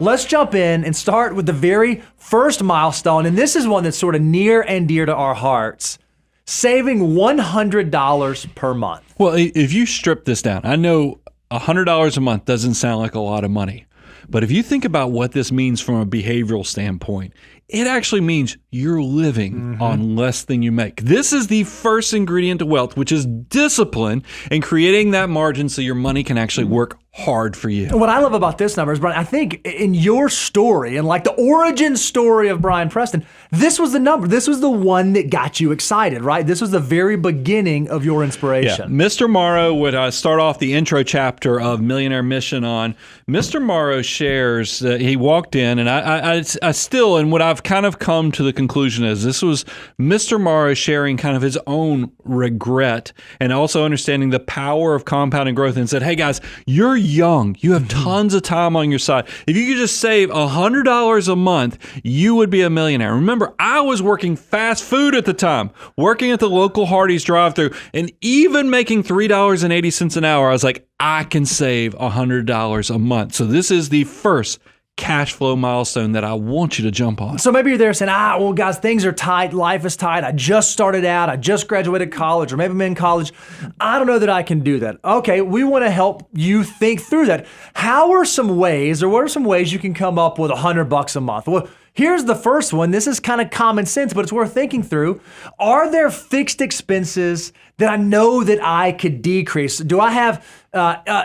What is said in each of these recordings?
let's jump in and start with the very first milestone. And this is one that's sort of near and dear to our hearts. Saving $100 per month. Well, if you strip this down, I know $100 a month doesn't sound like a lot of money. But if you think about what this means from a behavioral standpoint, it actually means you're living on less than you make. This is the first ingredient to wealth, which is discipline and creating that margin so your money can actually work hard for you. What I love about this number is, Brian, I think in your story and like the origin story of Brian Preston, this was the number. This was the one that got you excited, right? This was the very beginning of your inspiration. Yeah. Mr. Morrow would start off the intro chapter of Millionaire Mission on. Mr. Morrow shares, he walked in, and I still, and what I've kind of come to the conclusion is this was Mr. Morrow sharing kind of his own regret and also understanding the power of compounding growth, and said, hey guys, you're young. You have tons of time on your side. If you could just save $100 a month, you would be a millionaire. Remember, I was working fast food at the time, working at the local Hardee's drive-thru, and even making $3.80 an hour. I was like, I can save $100 a month. So this is the first cash flow milestone that I want you to jump on. So maybe you're there saying, well, guys, things are tight. Life is tight. I just started out. I just graduated college, or maybe I'm in college. I don't know that I can do that. Okay, we want to help you think through that. How are some ways, or what are some ways you can come up with $100 a month? Well, here's the first one. This is kind of common sense, but it's worth thinking through. Are there fixed expenses that I know that I could decrease? Do I have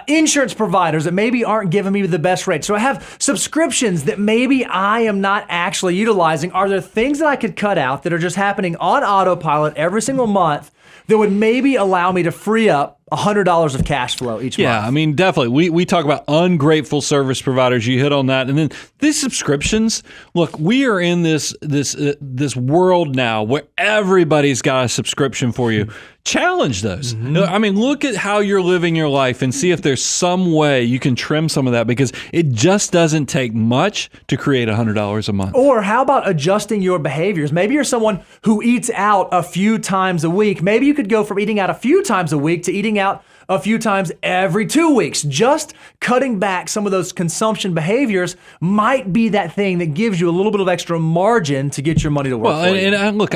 insurance providers that maybe aren't giving me the best rate? So I have subscriptions that maybe I am not actually utilizing. Are there things that I could cut out that are just happening on autopilot every single month that would maybe allow me to free up $100 of cash flow each month? Yeah, I mean, definitely. We talk about ungrateful service providers. You hit on that. And then these subscriptions, look, we are in this world now where everybody's got a subscription for you. Challenge those. I mean, look at how you're living your life and see if there's some way you can trim some of that, because it just doesn't take much to create $100 a month. Or how about adjusting your behaviors? Maybe you're someone who eats out a few times a week. Maybe you could go from eating out a few times a week to eating out a few times every 2 weeks. Just cutting back some of those consumption behaviors might be that thing that gives you a little bit of extra margin to get your money to work for you. And look,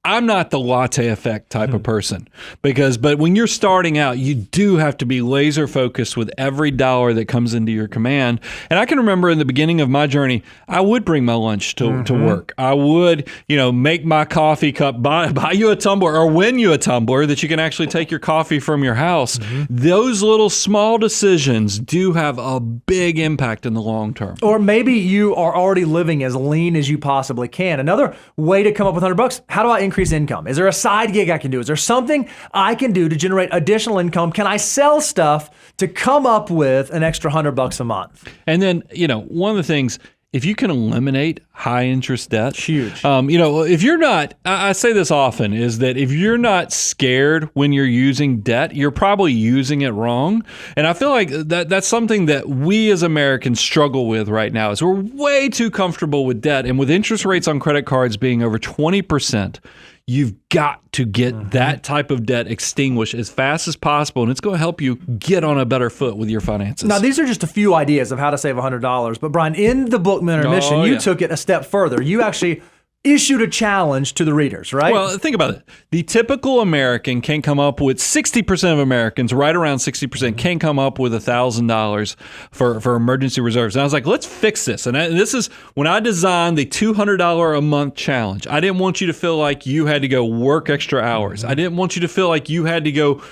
I'm not the latte effect type of person, but when you're starting out, you do have to be laser focused with every dollar that comes into your command. And I can remember in the beginning of my journey, I would bring my lunch to work. I would, make my coffee cup, buy you a tumbler, or win you a tumbler that you can actually take your coffee from your house. Those little small decisions do have a big impact in the long term. Or maybe you are already living as lean as you possibly can. Another way to come up with $100, how do I increase income? Is there a side gig I can do? Is there something I can do to generate additional income? Can I sell stuff to come up with an extra $100 a month? And then, one of the things, if you can eliminate high interest debt, huge. If you're not, I say this often, is that if you're not scared when you're using debt, you're probably using it wrong. And I feel like that's something that we as Americans struggle with right now, is we're way too comfortable with debt. And with interest rates on credit cards being over 20%, you've got to get that type of debt extinguished as fast as possible, and it's going to help you get on a better foot with your finances. Now, these are just a few ideas of how to save $100, but Brian, in the book Millionaire Mission, you took it a step further. You actually issued a challenge to the readers, right? Well, think about it. The typical American can come up with, 60% of Americans, right around 60%, can come up with $1,000 for emergency reserves. And I was like, let's fix this. And this is when I designed the $200 a month challenge. I didn't want you to feel like you had to go work extra hours. I didn't want you to feel like you had to go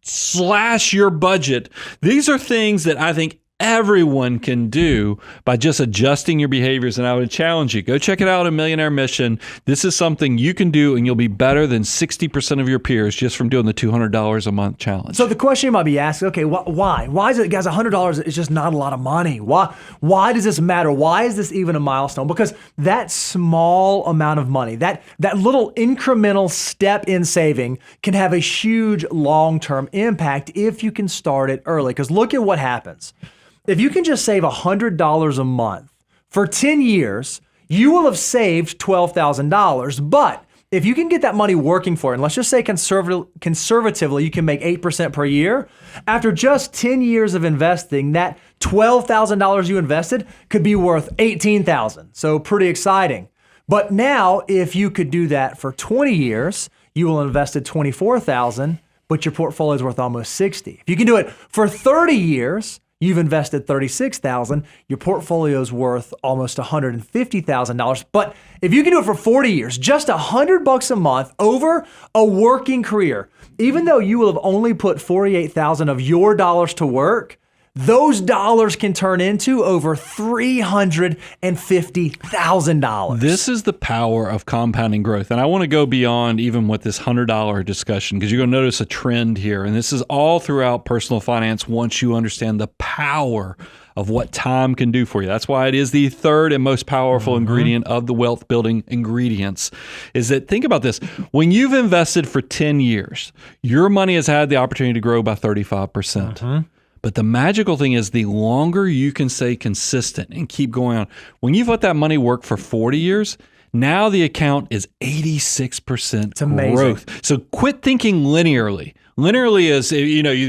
slash your budget. These are things that I think everyone can do by just adjusting your behaviors. And I would challenge you, go check it out in Millionaire Mission. This is something you can do, and you'll be better than 60% of your peers just from doing the $200 a month challenge. So the question you might be asking, okay, why? Why is it, guys, $100 is just not a lot of money? Why does this matter? Why is this even a milestone? Because that small amount of money, that little incremental step in saving can have a huge long-term impact if you can start it early. Because look at what happens. If you can just save $100 a month for 10 years, you will have saved $12,000. But if you can get that money working for it, and let's just say conservatively, you can make 8% per year, after just 10 years of investing, that $12,000 you invested could be worth $18,000. So pretty exciting. But now, if you could do that for 20 years, you will have invested $24,000, but your portfolio is worth almost $60,000. If you can do it for 30 years, you've invested $36,000. Your portfolio is worth almost $150,000. But if you can do it for 40 years, just $100 a month over a working career, even though you will have only put $48,000 of your dollars to work, those dollars can turn into over $350,000. This is the power of compounding growth. And I want to go beyond even with this $100 discussion, because you're going to notice a trend here. And this is all throughout personal finance once you understand the power of what time can do for you. That's why it is the third and most powerful ingredient of the wealth building ingredients. Is that, think about this, when you've invested for 10 years, your money has had the opportunity to grow by 35%. But the magical thing is the longer you can stay consistent and keep going on, when you've let that money work for 40 years, now the account is 86% growth. So quit thinking linearly. Linearly is,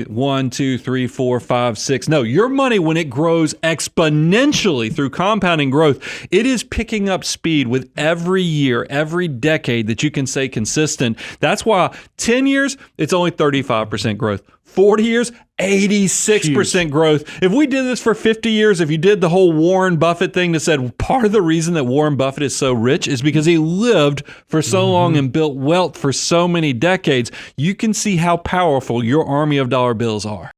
1, 2, 3, 4, 5, 6. No, your money, when it grows exponentially through compounding growth, it is picking up speed with every year, every decade that you can stay consistent. That's why 10 years, it's only 35% growth. 40 years, 86% growth. If we did this for 50 years, if you did the whole Warren Buffett thing that said part of the reason that Warren Buffett is so rich is because he lived for so long and built wealth for so many decades, you can see how powerful your army of dollar bills are.